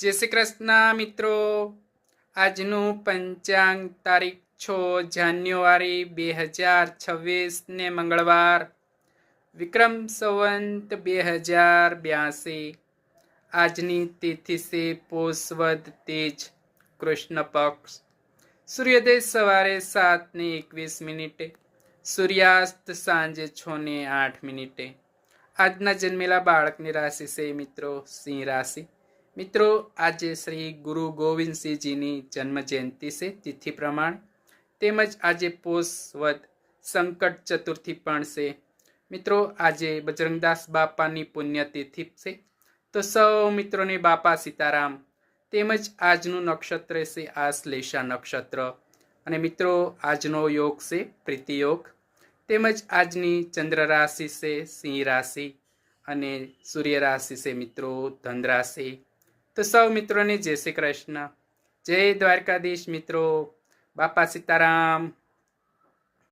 જય શ્રી કૃષ્ણ મિત્રો. આજનું પંચાંગ તારીખ 6 જાન્યુઆરી 2026 ને મંગળવાર, વિક્રમ સંવંત 2082. આજની તિથિ છે પોષવદ તેજ, કૃષ્ણ પક્ષ. સૂર્યોદય સવારે 7:21, સૂર્યાસ્ત સાંજે 6:08. આજના જન્મેલા બાળકની રાશિ છે મિત્રો સિંહ રાશિ. મિત્રો, આજે શ્રી ગુરુ ગોવિંદસિંહજીની જન્મ જયંતિ છે તિથિ પ્રમાણે. તેમજ આજે પોષવદ સંકટ ચતુર્થી પણ છે. મિત્રો, આજે બજરંગદાસ બાપાની પુણ્યતિથિ છે. તો સૌ મિત્રોને બાપા સીતારામ. તેમજ આજનું નક્ષત્ર છે આશ્લેષા નક્ષત્ર. અને મિત્રો, આજનો યોગ છે પ્રીતિ યોગ. તેમજ આજની ચંદ્ર રાશિ છે સિંહ રાશિ અને સૂર્ય રાશિ છે મિત્રો ધન રાશિ. તો સૌ મિત્રોને જય શ્રી કૃષ્ણ. જય દ્વારકાધીશ મિત્રો. બાપા સીતારામ.